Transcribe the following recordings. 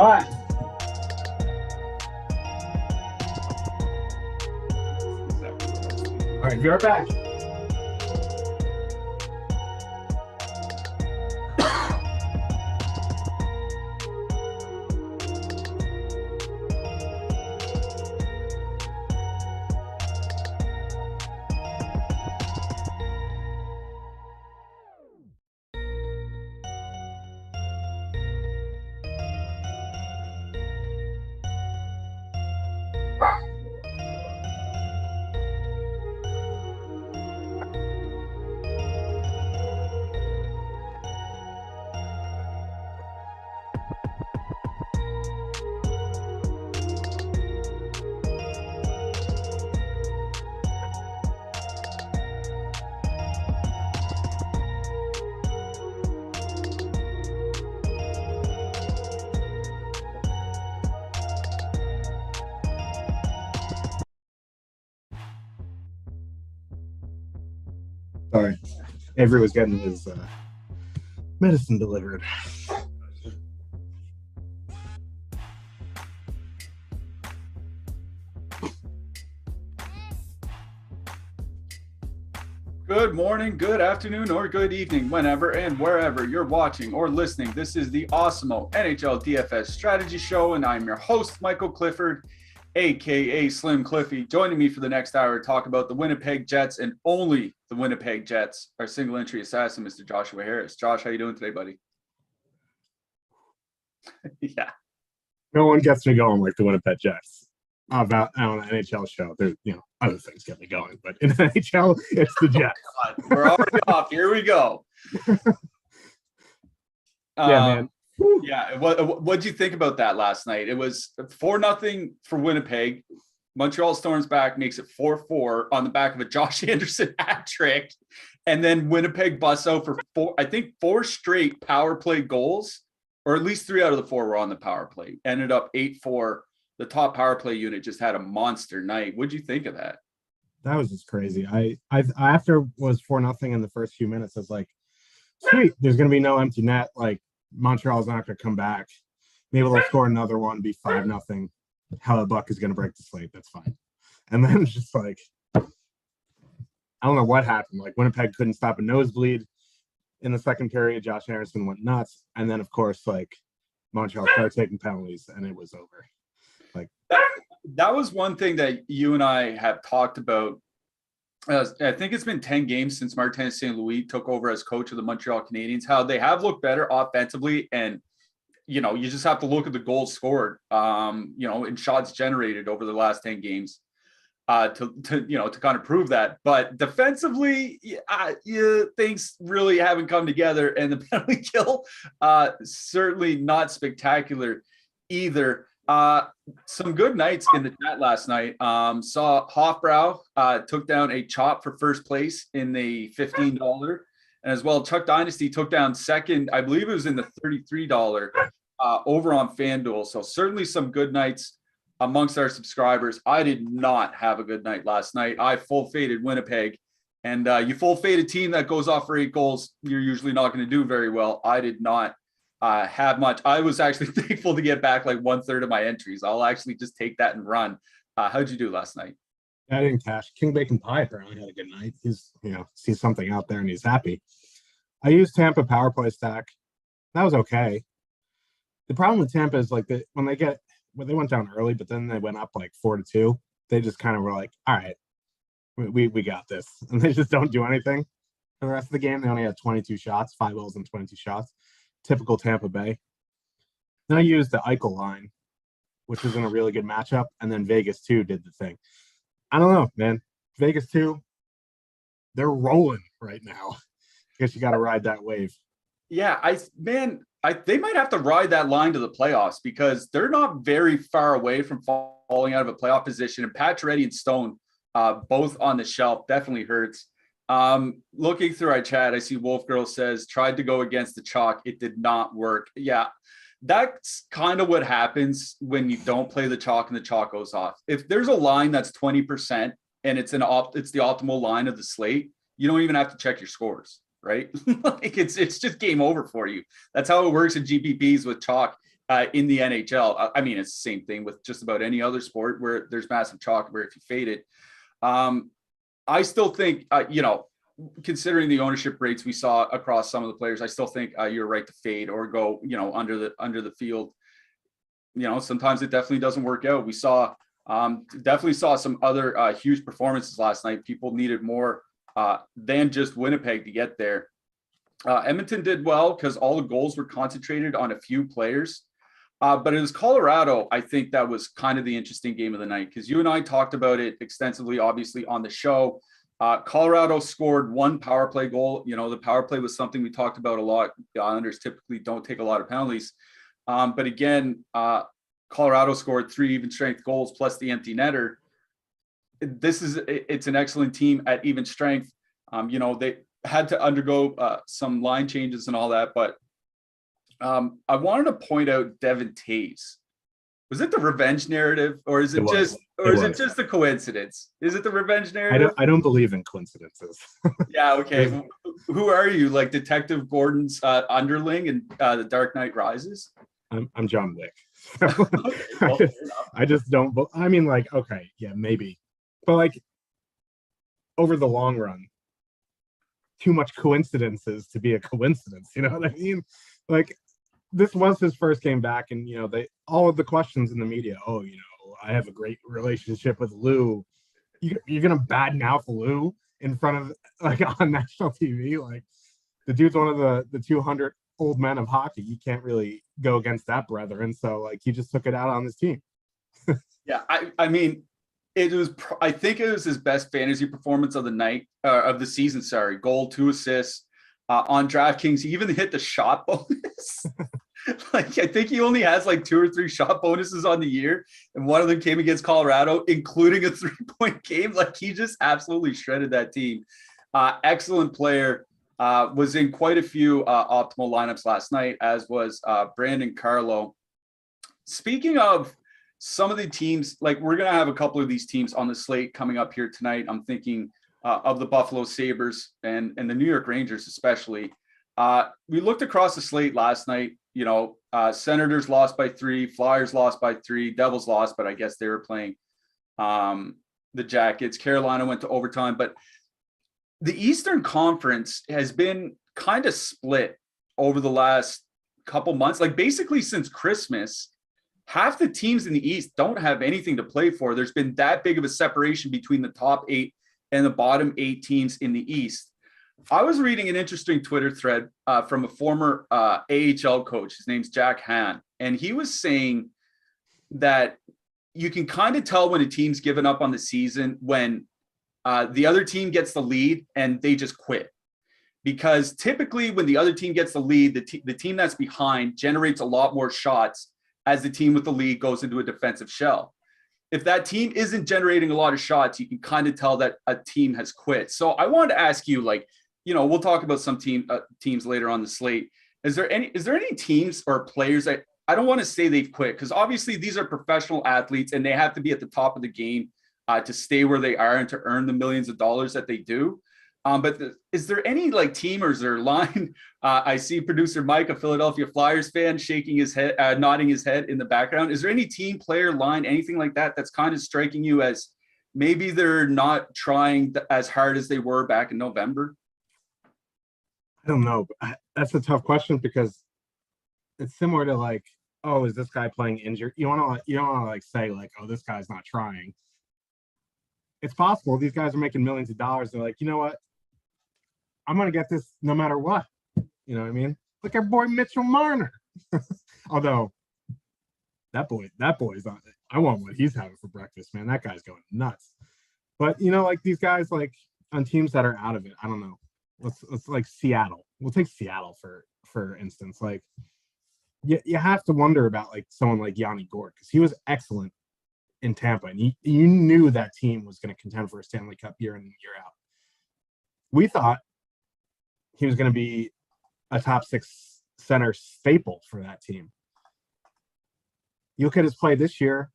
Fine. All right, we are back. Sorry, Avery was getting his medicine delivered. Good morning, good afternoon, or good evening, whenever and wherever you're watching or listening. This is the Awesemo NHL DFS Strategy Show, and I'm your host, Michael Clifford, aka Slim Cliffy. Joining me for the next hour to talk about the Winnipeg Jets and only the Winnipeg Jets, our single entry assassin, Mr. Joshua Harris. Josh, how you doing today, buddy? Yeah. No one gets me going like the Winnipeg Jets. About on an NHL show, there, other things get me going, but in NHL, it's the Jets. Oh, we're already off. Here we go. Yeah, man. Yeah, what'd you think about that last night? It was 4-0 for Winnipeg. Montreal Storms back, makes it 4-4 on the back of a Josh Anderson hat trick, and then Winnipeg busts out for four straight power play goals, or at least 3 out of the 4 were on the power play. Ended up 8-4. The top power play unit just had a monster night. What'd you think of that? That was just crazy. I after was 4-0 in the first few minutes, I was like, sweet, there's gonna be no empty net. Like Montreal's not gonna come back. Maybe they'll score another one, be 5-0. Hellebuck is gonna break the slate. That's fine. And then it's just like, I don't know what happened. Like Winnipeg couldn't stop a nosebleed in the second period. Josh Harrison went nuts, and then of course like Montreal started taking penalties, and it was over. Like that was one thing that you and I have talked about. I think it's been 10 games since Martin St. Louis took over as coach of the Montreal Canadiens, how they have looked better offensively. And, you just have to look at the goals scored, and shots generated over the last 10 games to kind of prove that. But defensively, things really haven't come together. And the penalty kill, certainly not spectacular either. Some good nights in the chat last night. Saw Hofbrau took down a chop for first place in the $15, and as well Chuck Dynasty took down second. I believe it was in the $33 over on FanDuel. So certainly some good nights amongst our subscribers. I did not have a good night last night. I full faded Winnipeg, and you full fade a team that goes off for 8 goals, you're usually not going to do very well. I did not have much. I was actually thankful to get back like 1/3 of my entries. I'll actually just take that and run. How'd you do last night? I didn't cash. King Bacon Pie apparently had a good night. He's, sees something out there and he's happy. I used Tampa power play stack. That was okay. The problem with Tampa is like when they went down early, but then they went up like 4-2. They just kind of were like, all right, we got this. And they just don't do anything for the rest of the game. They only had 22 shots, 5 goals and 22 shots. Typical Tampa Bay. Then I used the Eichel line, which was in a really good matchup, and then Vegas 2 did the thing. I don't know, man. Vegas 2, they're rolling right now. I guess you got to ride that wave. Yeah, they might have to ride that line to the playoffs because they're not very far away from falling out of a playoff position. And Pacioretty and Stone, both on the shelf, definitely hurts. Looking through our chat, I see Wolf Girl says, tried to go against the chalk. It did not work. Yeah, that's kind of what happens when you don't play the chalk and the chalk goes off. If there's a line that's 20% and it's the optimal line of the slate, you don't even have to check your scores, right? Like it's just game over for you. That's how it works in GPPs with chalk. in the NHL. I mean, it's the same thing with just about any other sport where there's massive chalk where if you fade it. I still think, considering the ownership rates we saw across some of the players, I still think you're right to fade or go, under the field. Sometimes it definitely doesn't work out. We definitely saw some other huge performances last night. People needed more than just Winnipeg to get there. Edmonton did well because all the goals were concentrated on a few players. But it was Colorado, I think, that was kind of the interesting game of the night, because you and I talked about it extensively, obviously, on the show. Colorado scored one power play goal. The power play was something we talked about a lot. The Islanders typically don't take a lot of penalties. But again, Colorado scored 3 even strength goals plus the empty netter. It's an excellent team at even strength. They had to undergo some line changes and all that, but I wanted to point out Devin Taves. Was it the revenge narrative, or is it just a coincidence? Is it the revenge narrative? I don't believe in coincidences. Yeah. Okay. Who are you? Like Detective Gordon's underling in The Dark Knight Rises? I'm John Wick. Okay, well, I just don't. I mean, like, okay, yeah, maybe, but like over the long run, too much coincidences to be a coincidence. You know what I mean? Like, this was his first game back, and all of the questions in the media. Oh, I have a great relationship with Lou. You're gonna badmouth Lou in front of on national TV? Like, the dude's one of the 200 old men of hockey. You can't really go against that brethren. So he just took it out on his team. Yeah, I mean, I think it was his best fantasy performance of the night, of the season. Sorry, goal, 2 assists. On DraftKings, he even hit the shot bonus. I think he only has 2 or 3 shot bonuses on the year, and one of them came against Colorado, including a 3-point game. He just absolutely shredded that team. Excellent player. Was in quite a few optimal lineups last night, as was Brandon Carlo. Speaking of some of the teams, we're going to have a couple of these teams on the slate coming up here tonight. I'm thinking of the Buffalo Sabres and the New York Rangers, especially. We looked across the slate last night. Senators lost by 3, Flyers lost by 3, Devils lost, but I guess they were playing the Jackets. Carolina went to overtime, but the Eastern Conference has been kind of split over the last couple months. Basically since Christmas, half the teams in the East don't have anything to play for. There's been that big of a separation between the top 8 and the bottom 8 teams in the East. I was reading an interesting Twitter thread from a former AHL coach. His name's Jack Hahn. And he was saying that you can kind of tell when a team's given up on the season when the other team gets the lead and they just quit. Because typically when the other team gets the lead, the team that's behind generates a lot more shots as the team with the lead goes into a defensive shell. If that team isn't generating a lot of shots, you can kind of tell that a team has quit. So I wanted to ask you, we'll talk about some teams later on the slate. Is there any teams or players that, I don't want to say they've quit, because obviously these are professional athletes and they have to be at the top of the game to stay where they are and to earn the millions of dollars that they do. But is there any team, or is there a line? I see producer Mike, a Philadelphia Flyers fan, shaking his head, nodding his head in the background. Is there any team, player, line, anything like that that's kind of striking you as maybe they're not trying as hard as they were back in November? I don't know. That's a tough question, because it's similar to oh, is this guy playing injured? You don't want to say oh, this guy's not trying. It's possible these guys are making millions of dollars. They're you know what? I'm going to get this no matter what. You know what I mean? Look at boy Mitchell Marner. Although that boy's on it. I want what he's having for breakfast, man. That guy's going nuts. But these guys on teams that are out of it, I don't know. Let's Seattle. We'll take Seattle for instance. You have to wonder about someone like Yanni Gourde, because he was excellent in Tampa, and you knew that team was going to contend for a Stanley Cup year in and year out. We thought he was going to be a top 6 center staple for that team. You look at his play this year,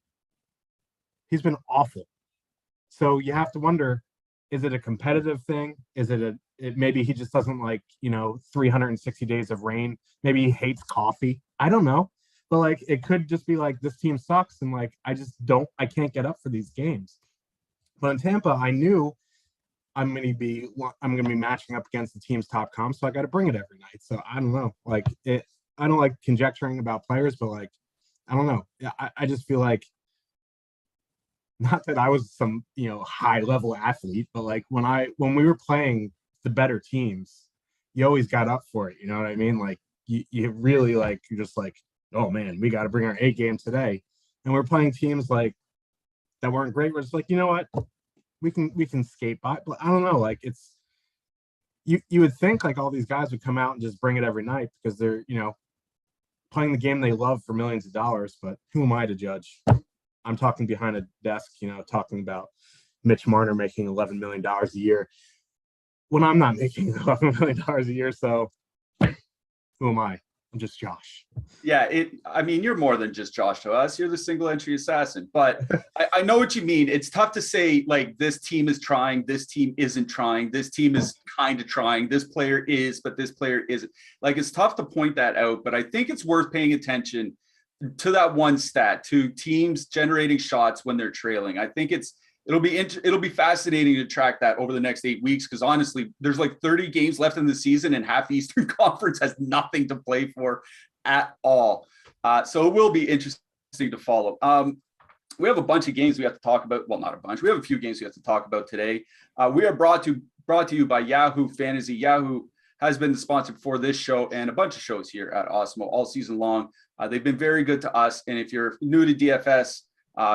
he's been awful. So you have to wonder, is it a competitive thing? Is it maybe he just doesn't 360 days of rain? Maybe he hates coffee. I don't know. But like, it could just be like, this team sucks. And like, I can't get up for these games. But in Tampa, I knew I'm going to be matching up against the team's top comp. So I got to bring it every night. So I don't know, like I don't like conjecturing about players, but like, I don't know. I just feel like, not that I was some, high level athlete, but like when we were playing the better teams, you always got up for it. You know what I mean? Like you really like, you're just like, oh man, we got to bring our A game today. And we're playing teams like that weren't great. We're just like, you know what? We can skate by, but I don't know. Like it's, you would think like all these guys would come out and just bring it every night because they're, playing the game they love for millions of dollars, but who am I to judge? I'm talking behind a desk, talking about Mitch Marner making $11 million a year when I'm not making $11 million a year. So who am I? I'm just Josh. Yeah, you're more than just Josh to us. You're the single entry assassin. But I know what you mean. It's tough to say, like, this team is trying, this team isn't trying, this team is kind of trying, this player is, but this player isn't. Like, it's tough to point that out, but I think it's worth paying attention to that one stat, to teams generating shots when they're trailing. I think it'll be fascinating to track that over the next 8 weeks, because honestly, there's like 30 games left in the season and half the Eastern Conference has nothing to play for at all. So it will be interesting to follow. We have a bunch of games we have to talk about. Well, not a bunch. We have a few games we have to talk about today. We are brought to you by Yahoo Fantasy. Yahoo has been the sponsor for this show and a bunch of shows here at Awesemo all season long. They've been very good to us. And if you're new to DFS,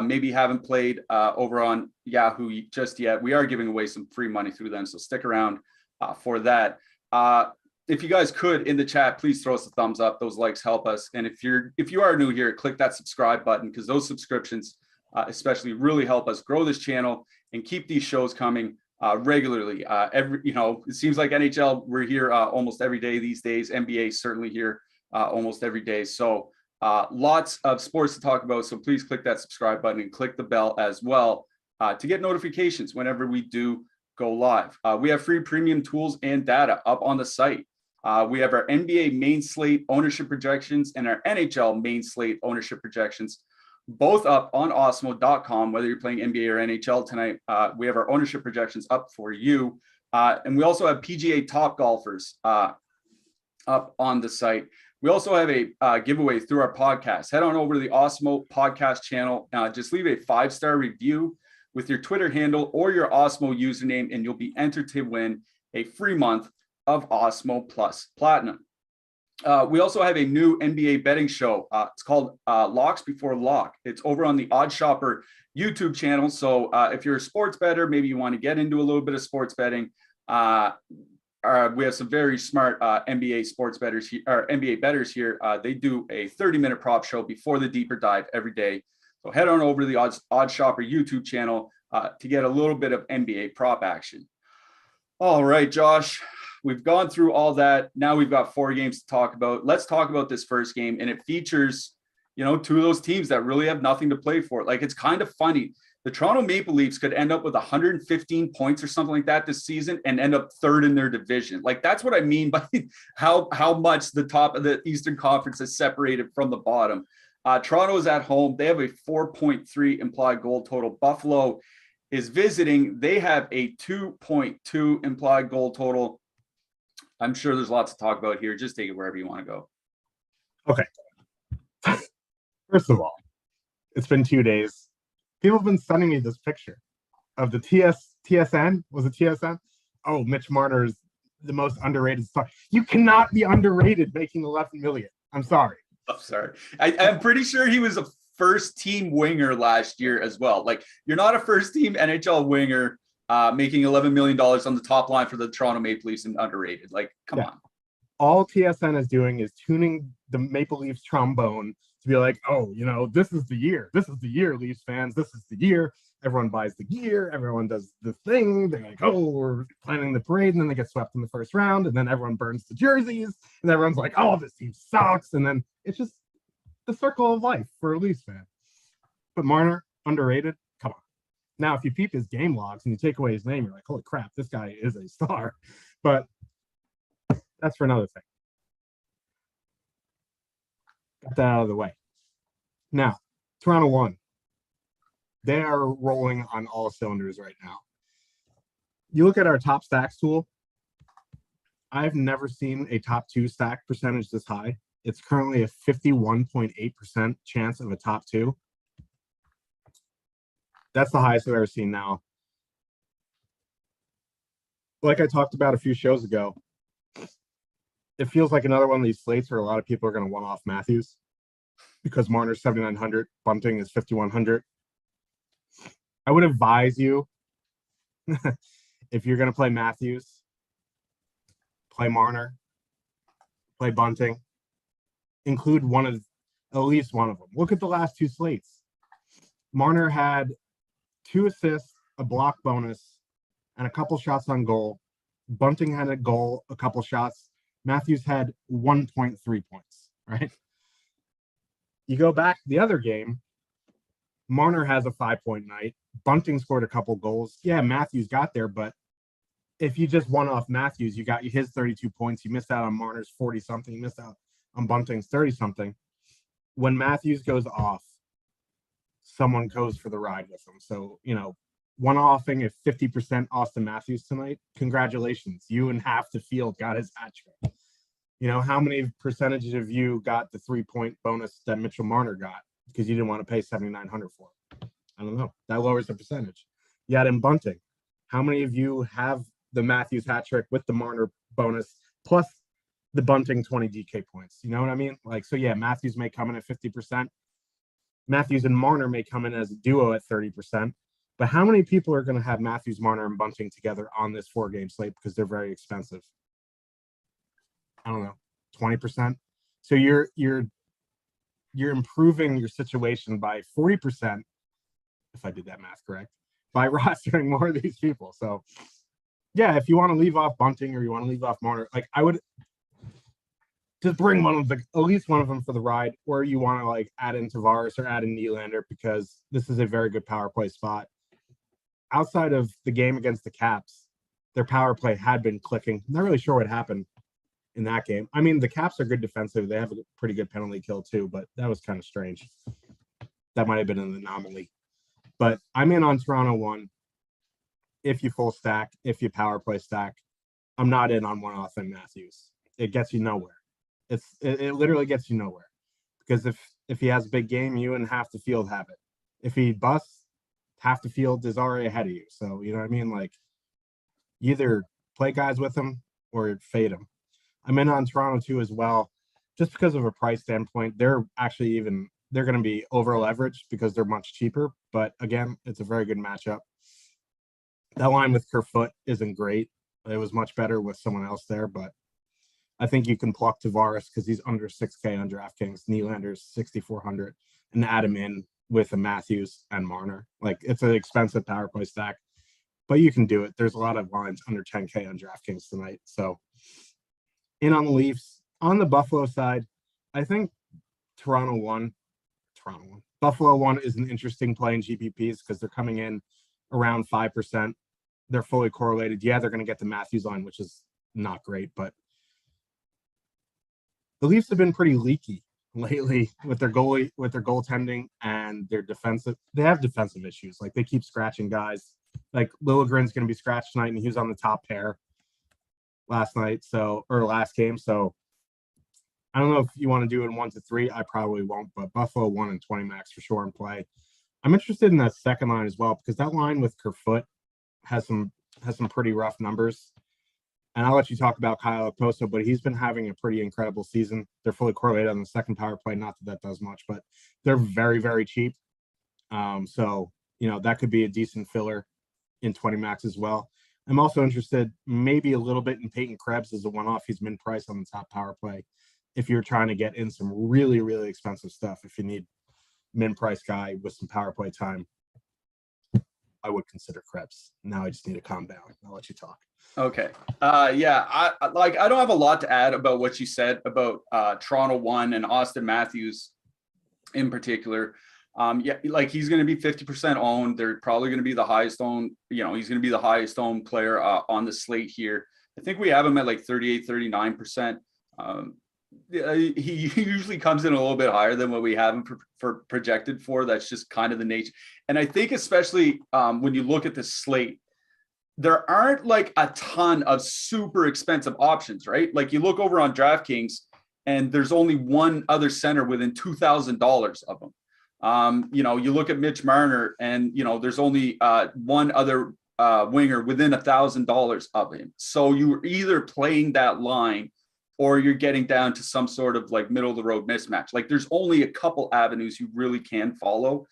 maybe you haven't played over on Yahoo just yet, we are giving away some free money through them. So stick around for that. If you guys could, in the chat, please throw us a thumbs up. Those likes help us. And if you are new here, click that subscribe button, because those subscriptions especially really help us grow this channel and keep these shows coming regularly. It seems like NHL, we're here almost every day these days. NBA certainly here almost every day. So lots of sports to talk about. So please click that subscribe button and click the bell as well to get notifications whenever we do go live. We have free premium tools and data up on the site. We have our NBA main slate ownership projections and our NHL main slate ownership projections, both up on Awesemo.com. Whether you're playing NBA or NHL tonight, we have our ownership projections up for you. And we also have PGA top golfers up on the site. We also have a giveaway through our podcast. Head on over to the Awesemo podcast channel. Just leave a 5-star review with your Twitter handle or your Awesemo username, and you'll be entered to win a free month of Awesemo Plus Platinum. We also have a new NBA betting show. It's called Locks Before Lock. It's over on the Odd Shopper YouTube channel. So if you're a sports bettor, maybe you want to get into a little bit of sports betting, we have some very smart NBA sports bettors here, or NBA bettors here. They do a 30-minute prop show before the deeper dive every day. So head on over to the Odd Shopper YouTube channel to get a little bit of NBA prop action. All right, Josh, we've gone through all that. Now we've got 4 games to talk about. Let's talk about this first game, and it features, 2 of those teams that really have nothing to play for. Like, it's kind of funny. The Toronto Maple Leafs could end up with 115 points or something like that this season and end up 3rd in their division. Like, that's what I mean by how much the top of the Eastern Conference is separated from the bottom. Toronto is at home. They have a 4.3 implied goal total. Buffalo is visiting. They have a 2.2 implied goal total. I'm sure there's lots to talk about here. Just take it wherever you want to go. Okay. First of all, it's been 2 days. People have been sending me this picture of the TSN. Was it TSN? Oh, Mitch Marner is the most underrated star. You cannot be underrated making 11 million. I'm sorry. I'm pretty sure he was a first-team winger last year as well. Like, you're not a first-team NHL winger making $11 million on the top line for the Toronto Maple Leafs and underrated. Like, come on. All TSN is doing is tuning the Maple Leafs trombone to be like, oh, this is the year. This is the year, Leafs fans. This is the year. Everyone buys the gear. Everyone does the thing. They're like, oh, we're planning the parade. And then they get swept in the first round. And then everyone burns the jerseys. And everyone's like, oh, this team sucks. And then it's just the circle of life for a Leafs fan. But Marner, underrated? Come on. Now, if you peep his game logs and you take away his name, you're like, holy crap, this guy is a star. But that's for another thing. Got that out of the way. Now, Toronto 1. They are rolling on all cylinders right now. You look at our top stacks tool. I've never seen a top 2 stack percentage this high. It's currently a 51.8% chance of a top 2. That's the highest I've ever seen now. Like I talked about a few shows ago, it feels like another one of these slates where a lot of people are going to one-off Matthews because Marner's 7,900, Bunting is 5,100. I would advise you, if you're going to play Matthews, play Marner, play Bunting, include at least one of them. Look at the last 2 slates. Marner had 2 assists, a block bonus, and a couple shots on goal. Bunting had a goal, a couple shots. Matthews had 1.3 points, right? You go back the other game, Marner has a 5-point night. Bunting scored a couple goals. Yeah, Matthews got there, but if you just won off Matthews, you got his 32 points. You missed out on Marner's 40-something. You missed out on Bunting's 30-something. When Matthews goes off, someone goes for the ride with him. So, one-offing at 50% Austin Matthews tonight, congratulations. You and half the field got his hat trick. How many percentages of you got the 3-point bonus that Mitchell Marner got because you didn't want to pay $7,900 for it? I don't know. That lowers the percentage. You had him Bunting. How many of you have the Matthews hat trick with the Marner bonus plus the Bunting 20 DK points? You know what I mean? So yeah, Matthews may come in at 50%. Matthews and Marner may come in as a duo at 30%. But how many people are going to have Matthews, Marner, and Bunting together on this 4-game slate because they're very expensive? I don't know, 20%. So you're improving your situation by 40%, if I did that math correct, by rostering more of these people. So yeah, if you want to leave off Bunting or you want to leave off Marner, I would just bring at least one of them for the ride, or you want to add in Tavares or add in Nylander because this is a very good power play spot. Outside of the game against the Caps, their power play had been clicking. I'm not really sure what happened in that game. I mean, the Caps are good defensive. They have a pretty good penalty kill too, but that was kind of strange. That might have been an anomaly. But I'm in on Toronto 1. If you full stack, if you power play stack, I'm not in on one-off and Matthews. It gets you nowhere. It literally gets you nowhere because if he has a big game, you and half the field have it. If he busts, half the field is already ahead of you. So, you know what I mean? Either play guys with him or fade him. I'm in on Toronto too as well, just because of a price standpoint. They're going to be over leveraged because they're much cheaper. But again, it's a very good matchup. That line with Kerfoot isn't great. It was much better with someone else there, but I think you can pluck Tavares because he's under 6K on DraftKings. Nylander's 6,400, and add him in with a Matthews and Marner. It's an expensive power play stack, but you can do it. There's a lot of lines under 10K on DraftKings tonight. So in on the Leafs. On the Buffalo side, I think Toronto 1. Buffalo 1 is an interesting play in GPPs because they're coming in around 5%. They're fully correlated. Yeah, they're going to get the Matthews line, which is not great, but the Leafs have been pretty leaky lately with their goaltending and their defensive. They have defensive issues. They keep scratching guys. Liljegren's going to be scratched tonight, and he was on the top pair last game. So I don't know if you want to do it in 1 to 3. I probably won't, but Buffalo 1 and 20 max for sure in play. I'm interested in that second line as well because that line with Kerfoot has some pretty rough numbers. And I'll let you talk about Kyle Okposo, but he's been having a pretty incredible season. They're fully correlated on the second power play. Not that does much, but they're very, very cheap. So, that could be a decent filler in 20 max as well. I'm also interested maybe a little bit in Peyton Krebs as a one-off. He's min price on the top power play. If you're trying to get in some really, really expensive stuff, if you need min price guy with some power play time, I would consider Krebs. Now I just need to calm down. I'll let you talk. Okay. Yeah. I don't have a lot to add about what you said about Toronto 1 and Austin Matthews in particular. Yeah, he's going to be 50% owned. They're probably going to be the highest owned, he's going to be the highest owned player on the slate here. I think we have him at 38, 39%. he usually comes in a little bit higher than what we have him for projected for. That's just kind of the nature. And I think especially when you look at the slate, there aren't like a ton of super expensive options, right? Like you look over on DraftKings and there's only one other center within $2,000 of them. You know, you look at Mitch Marner and, you know, there's only one other winger within $1,000 of him. So you're either playing that line or you're getting down to some sort of like middle of the road mismatch. Like there's only a couple avenues you really can follow.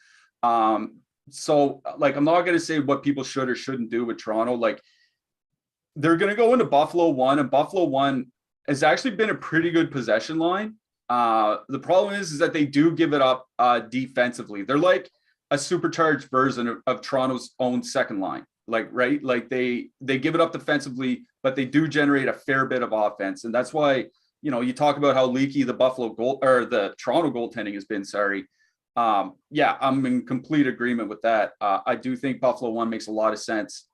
So like, I'm not going to say what people should or shouldn't do with Toronto. Like they're going to go into Buffalo 1, and Buffalo 1 has actually been a pretty good possession line. The problem is that they do give it up defensively. They're like a supercharged version of Toronto's own second line. Like, right. Like they give it up defensively, but they do generate a fair bit of offense. And that's why, you know, you talk about how leaky the Buffalo goal or the Toronto goaltending has been. Yeah, I'm in complete agreement with that. I do think Buffalo 1 makes a lot of sense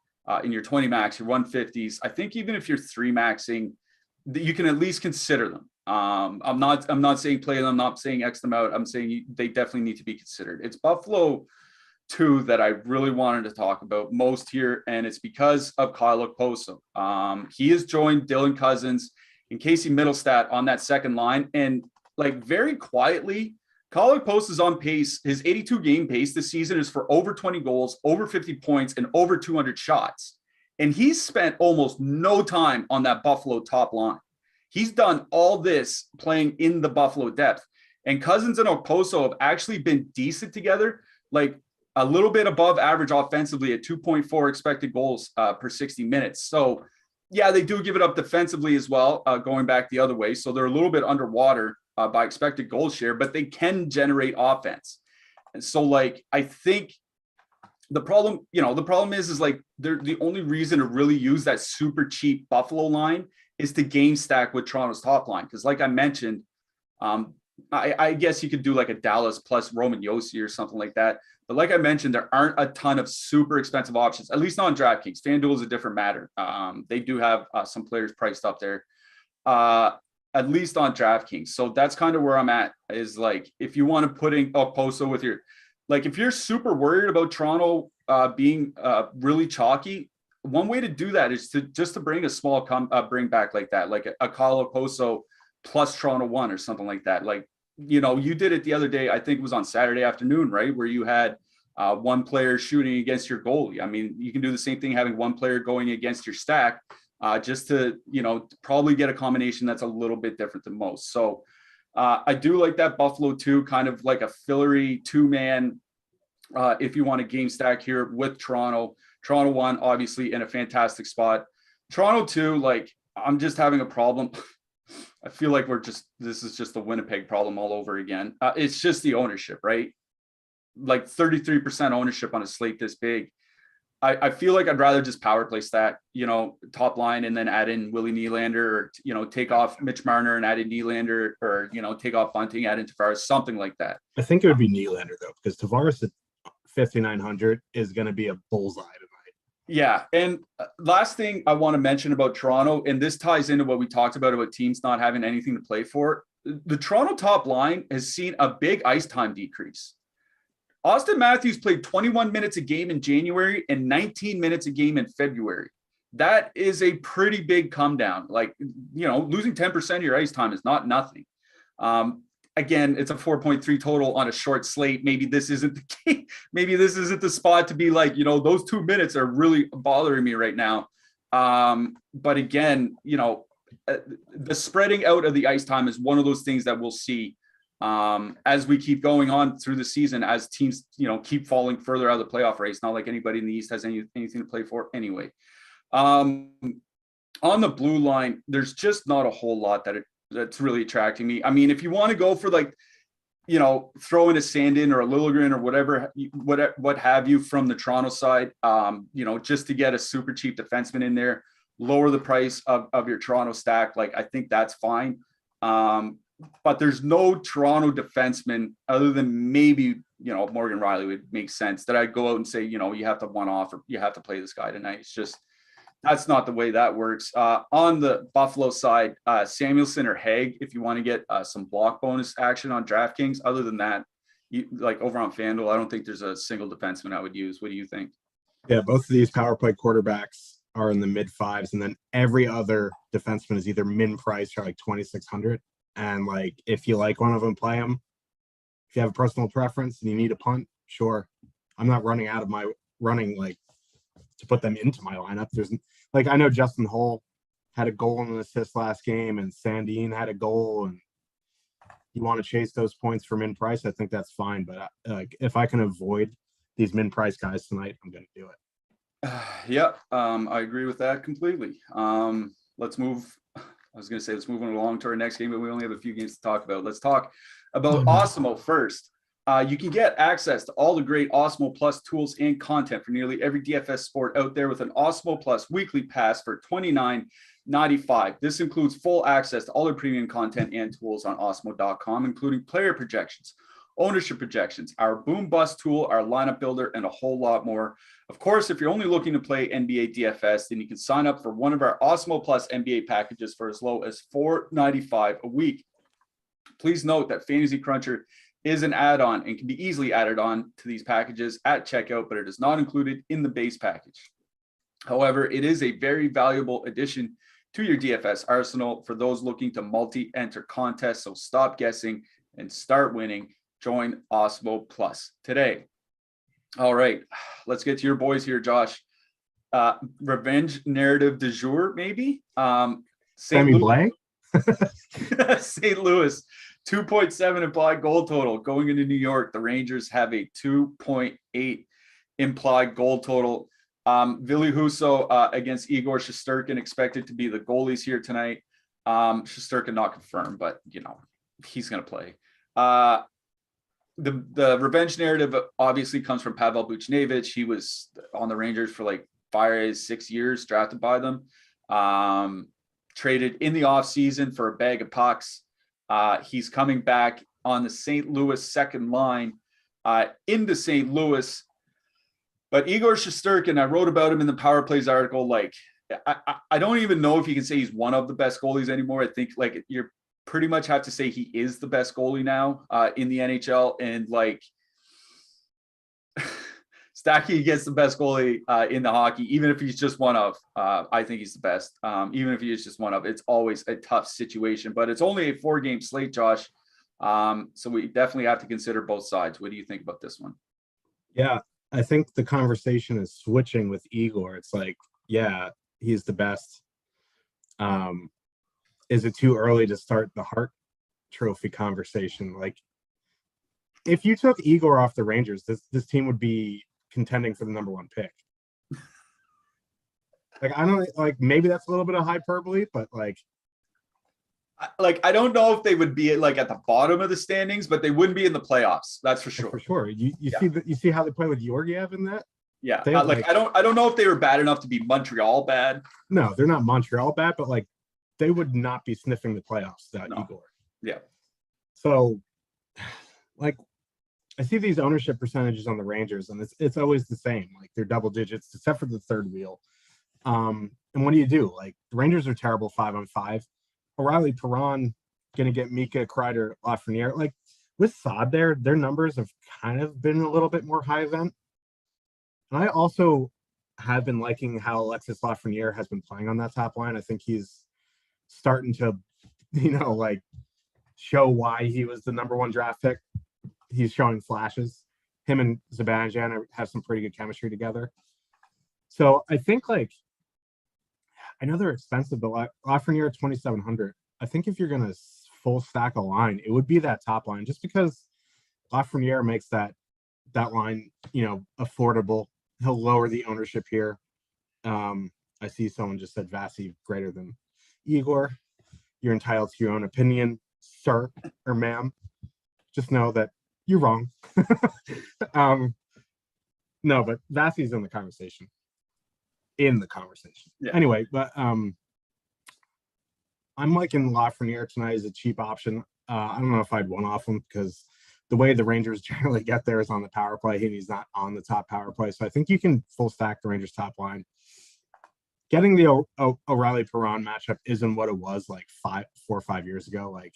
in your 20 max, your 150s. I think even if you're 3 maxing, you can at least consider them. I'm not saying play them. I'm not saying X them out. I'm saying they definitely need to be considered. It's Buffalo 2 that I really wanted to talk about most here, and it's because of Kyle Okposo. He has joined Dylan Cousins and Casey Middlestat on that second line, and like very quietly, Kyle Okposo is on pace. His 82 game pace this season is for over 20 goals, over 50 points, and over 200 shots. And he's spent almost no time on that Buffalo top line. He's done all this playing in the Buffalo depth. And Cousins and Okposo have actually been decent together, like a little bit above average offensively at 2.4 expected goals per 60 minutes. So, yeah, they do give it up defensively as well, going back the other way. So they're a little bit underwater by expected goal share, but they can generate offense. And so, like, I think the problem is like they're the only reason to really use that super cheap Buffalo line is to game stack with Toronto's top line. Because like I mentioned, I guess you could do like a Dallas plus Roman Josi or something like that. But like I mentioned, there aren't a ton of super expensive options, at least not on DraftKings. FanDuel is a different matter. They do have some players priced up there, at least on DraftKings. So that's kind of where I'm at, is like, if you want to put in Okposo with your, like, if you're super worried about Toronto being really chalky, one way to do that is to bring a small bring back like that, like a Kyle Okposo plus Toronto 1 or something like that. Like, you know, you did it the other day. I think it was on Saturday afternoon, right? Where you had one player shooting against your goalie. I mean, you can do the same thing, having one player going against your stack, just to, you know, probably get a combination that's a little bit different than most. So I do like that Buffalo 2, kind of like a fillery 2-man, if you want a game stack here with Toronto. Toronto 1, obviously in a fantastic spot. Toronto 2, like, I'm just having a problem. I feel like this is just the Winnipeg problem all over again. It's just the ownership, right? Like 33% ownership on a slate this big. I feel like I'd rather just power play stack, you know, top line and then add in Willie Nylander, or, you know, take off Mitch Marner and add in Nylander, or, you know, take off Bunting, add in Tavares, something like that. I think it would be Nylander though, because Tavares at 5,900 is going to be a bullseye tonight. Yeah. And last thing I want to mention about Toronto, and this ties into what we talked about teams not having anything to play for. The Toronto top line has seen a big ice time decrease. Austin Matthews played 21 minutes a game in January and 19 minutes a game in February. That is a pretty big come down. Like, you know, losing 10% of your ice time is not nothing. Again, it's a 4.3 total on a short slate. Maybe this isn't the key. Maybe this isn't the spot to be like, you know, those 2 minutes are really bothering me right now. But again, you know, the spreading out of the ice time is one of those things that we'll see as we keep going on through the season, as teams, you know, keep falling further out of the playoff race. Not like anybody in the East has anything to play for anyway. On the blue line, there's just not a whole lot that's really attracting me. I mean, if you want to go for, like, you know, throw in a Sandin or a Liljegren or whatever, what have you from the Toronto side, you know, just to get a super cheap defenseman in there, lower the price of your Toronto stack. Like, I think that's fine. But there's no Toronto defenseman other than maybe, you know, Morgan Riley would make sense that I'd go out and say, you know, you have to one off or you have to play this guy tonight. It's just, That's not the way that works. On the Buffalo side, Samuelson or Haig, if you want to get some block bonus action on DraftKings. Other than that, like over on FanDuel, I don't think there's a single defenseman I would use. What do you think? Yeah, both of these power play quarterbacks are in the mid fives, and then every other defenseman is either min price or like 2,600. And like, if you like one of them, play them. If you have a personal preference and you need a punt, sure. I'm not running out of my running like to put them into my lineup. There's like, I know Justin Hull had a goal and an assist last game, and Sandin had a goal, and you want to chase those points for min price, I think that's fine. But like, if I can avoid these min price guys tonight, I'm going to do it. Yep, I agree with that completely. Let's move. I was going to say let's move on along to our next game, but we only have a few games to talk about. Let's talk about Awesemo first. You can get access to all the great Awesemo Plus tools and content for nearly every DFS sport out there with an Awesemo Plus weekly pass for $29.95. This includes full access to all the premium content and tools on Awesemo.com, including player projections, ownership projections, our boom bust tool, our lineup builder, and a whole lot more. Of course, if you're only looking to play NBA DFS, then you can sign up for one of our Awesemo Plus NBA packages for as low as $4.95 a week. Please note that Fantasy Cruncher is an add-on and can be easily added on to these packages at checkout, but it is not included in the base package. However, it is a very valuable addition to your DFS arsenal for those looking to multi-enter contests. So stop guessing and start winning. Join Awesemo Plus today. All right, let's get to your boys here, Josh. Revenge narrative du jour, maybe. Sammy Blay? St. Louis, 2.7 implied goal total going into New York. The Rangers have a 2.8 implied goal total. Ville Husso against Igor Shesterkin expected to be the goalies here tonight. Shesterkin not confirmed, but you know he's going to play. The revenge narrative obviously comes from Pavel Buchnevich. He was on the Rangers for like 5-6 years, drafted by them. Traded in the offseason for a bag of pucks. He's coming back on the St. Louis second line into St. Louis. But Igor Shesterkin, I wrote about him in the Power Plays article. Like, I don't even know if you can say he's one of the best goalies anymore. I think like you're pretty much have to say he is the best goalie now in the NHL. And like stacking against the best goalie in the hockey, even if he's just one of, I think he's the best. Even if he is just one of, it's always a tough situation, but it's only a 4-game slate, Josh. So we definitely have to consider both sides. What do you think about this one? Yeah, I think the conversation is switching with Igor. It's like, yeah, he's the best. Is it too early to start the Hart Trophy conversation? Like, if you took Igor off the Rangers, this team would be contending for the number 1 pick. Like, I don't like, maybe that's a little bit of hyperbole, but like I don't know if they would be like at the bottom of the standings, but they wouldn't be in the playoffs. That's for sure. For sure. You see how they play with Georgiev in that? Yeah. I don't know if they were bad enough to be Montreal bad. No, they're not Montreal bad, but like they would not be sniffing the playoffs without Igor. Yeah. So like I see these ownership percentages on the Rangers, and it's always the same. Like they're double digits, except for the third wheel. And what do? Like the Rangers are terrible 5-on-5. O'Reilly, Perron, going to get Mika, Kreider, Lafreniere. Like with Saad there, their numbers have kind of been a little bit more high event. And I also have been liking how Alexis Lafreniere has been playing on that top line. I think he's starting to, like show why he was the number 1 draft pick. He's showing flashes. Him and Zibanejad have some pretty good chemistry together. So I think like, I know they're expensive, but Lafreniere at 2,700. I think if you're going to full stack a line, it would be that top line, just because Lafreniere makes that line, affordable. He'll lower the ownership here. I see someone just said Vasi greater than Igor. You're entitled to your own opinion, sir or ma'am. Just know that you're wrong. No, but Vasi's in the conversation. Yeah. Anyway, but I'm liking Lafreniere tonight as a cheap option. I don't know if I'd one off him because the way the Rangers generally get there is on the power play, and he's not on the top power play. So I think you can full stack the Rangers top line. getting the O'Reilly Perron matchup isn't what it was like 4 or 5 years ago. Like,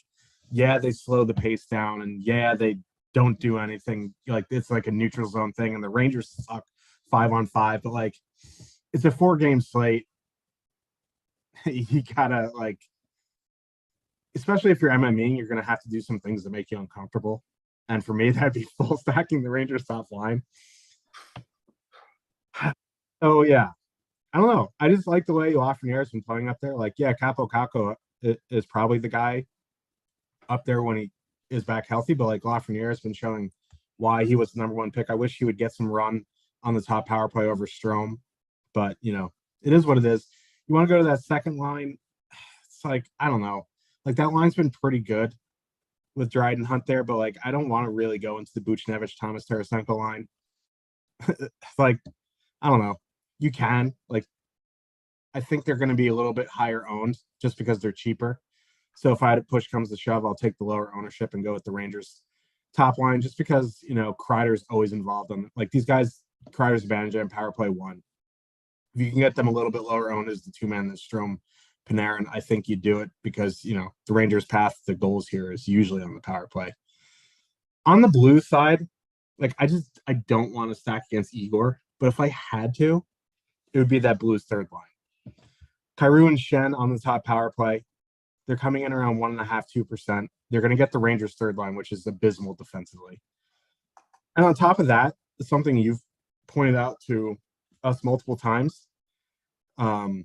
yeah, they slow the pace down, and yeah, they don't do anything. Like, it's like a neutral zone thing, and the Rangers suck 5-on-5, but like, it's a 4-game slate. You gotta, like, especially if you're MMEing, you're gonna have to do some things that make you uncomfortable. And for me, that'd be full stacking the Rangers top line. Oh yeah, I don't know. I just like the way Lafreniere has been playing up there. Like, yeah, Capo Caco is probably the guy up there when he is back healthy, but like Lafreniere has been showing why he was the number 1 pick. I wish he would get some run on the top power play over Strome, but you know, it is what it is. You want to go to that second line? It's like, I don't know. Like, that line's been pretty good with Dryden Hunt there, but like, I don't want to really go into the Buchnevich Thomas Tarasenko line. Like, I don't know. You can, like, I think they're going to be a little bit higher owned just because they're cheaper. So if I had push comes to shove, I'll take the lower ownership and go with the Rangers top line, just because, you know, Kreider's always involved on, like, these guys, Kreider's advantage and power play 1. If you can get them a little bit lower owned as the 2-man, the Strome, Panarin, I think you do it, because, you know, the Rangers' path to goals here is usually on the power play. On the blue side, like, I don't want to stack against Igor, but if I had to, it would be that Blues third line. Kyrou and Shen on the top power play. They're coming in around 1.5%, 2%. They're going to get the Rangers third line, which is abysmal defensively. And on top of that, something you've pointed out to us multiple times, the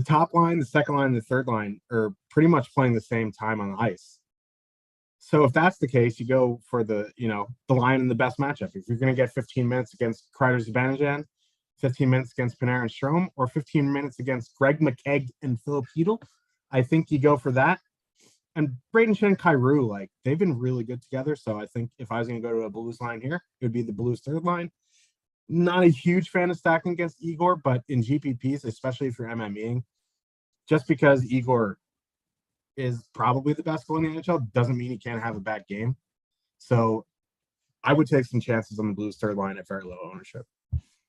top line, the second line, and the third line are pretty much playing the same time on the ice. So if that's the case, you go for the, you know, the line in the best matchup. If you're going to get 15 minutes against Kreider's advantage end, 15 minutes against Panarin and Strome, or 15 minutes against Greg McKegg and Philip Hedl, I think you go for that. And Braden Shen and Kyrou, like, they've been really good together. So I think if I was going to go to a Blues line here, it would be the Blues third line. Not a huge fan of stacking against Igor, but in GPPs, especially if you're MMEing, just because Igor is probably the best goalie in the NHL doesn't mean he can't have a bad game. So I would take some chances on the Blues third line at very low ownership.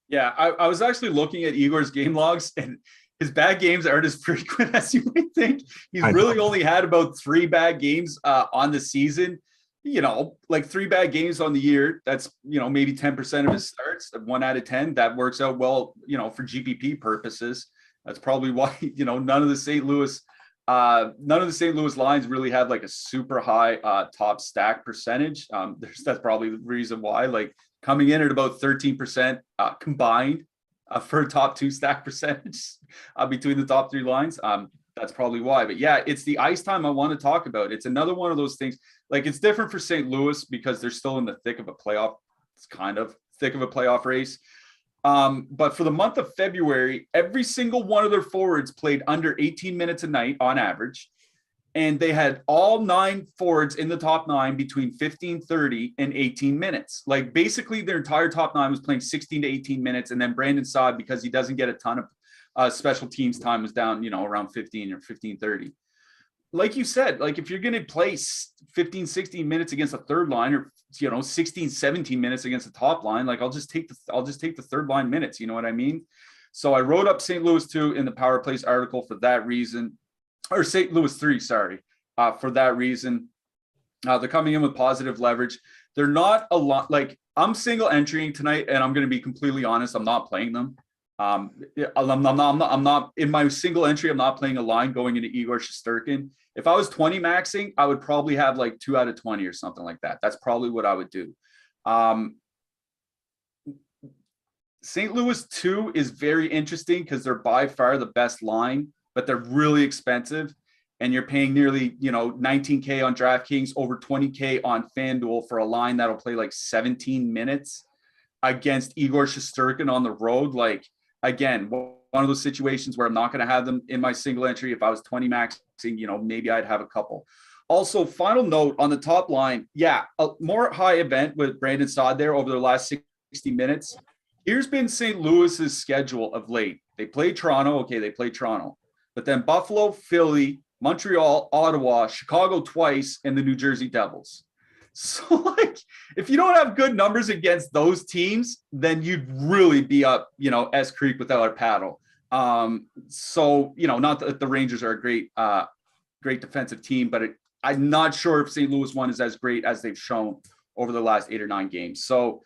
Yeah, I was actually looking at Igor's game logs, and his bad games aren't as frequent as you might think. He's really only had about 3 bad games on the season. You know, like 3 bad games on the year. That's, you know, maybe 10% of his starts, 1 out of 10. That works out well, you know, for GPP purposes. That's probably why, you know, none of the St. Louis lines really have like a super high top stack percentage. That's probably the reason why, like, coming in at about 13% combined for a top 2 stack percentage between the top 3 lines. That's probably why. But yeah, it's the ice time I want to talk about. It's another one of those things. Like, it's different for St. Louis because they're still in the thick of a playoff. It's kind of thick of a playoff race. But for the month of February, every single one of their forwards played under 18 minutes a night on average. And they had all 9 forwards in the top 9 between 15, 30, and 18 minutes. Like, basically their entire top 9 was playing 16 to 18 minutes. And then Brandon Saad, because he doesn't get a ton of special teams time, was down, you know, around 15 or 15, 30. Like you said, like, if you're going to play 15, 16 minutes against a third line, or, you know, 16, 17 minutes against the top line, like, I'll just take the third line minutes. You know what I mean? So I wrote up St. Louis 2 in the Power Plays article for that reason. Or St. Louis 3, sorry, for that reason. They're coming in with positive leverage. They're not a lot, like, I'm single entering tonight, and I'm going to be completely honest, I'm not playing them. I'm not in my single entry. I'm not playing a line going into Igor Shesterkin. If I was 20 maxing, I would probably have like 2 out of 20 or something like that. That's probably what I would do. St. Louis 2 is very interesting because they're by far the best line, but they're really expensive, and you're paying nearly, you know, $19K on DraftKings, over $20K on FanDuel for a line that'll play like 17 minutes against Igor Shesterkin on the road. Like, again, one of those situations where I'm not going to have them in my single entry. If I was 20 maxing, you know, maybe I'd have a couple. Also, final note on the top line. Yeah, a more high event with Brandon Saad there over the last 60 minutes. Here's been St. Louis's schedule of late. They play Toronto. Okay, they play Toronto. But then Buffalo, Philly, Montreal, Ottawa, Chicago twice, and the New Jersey Devils. So like, if you don't have good numbers against those teams, then you'd really be up, S Creek without a paddle. So, not that the Rangers are a great defensive team, but I'm not sure if St. Louis one is as great as they've shown over the last 8 or 9 games. So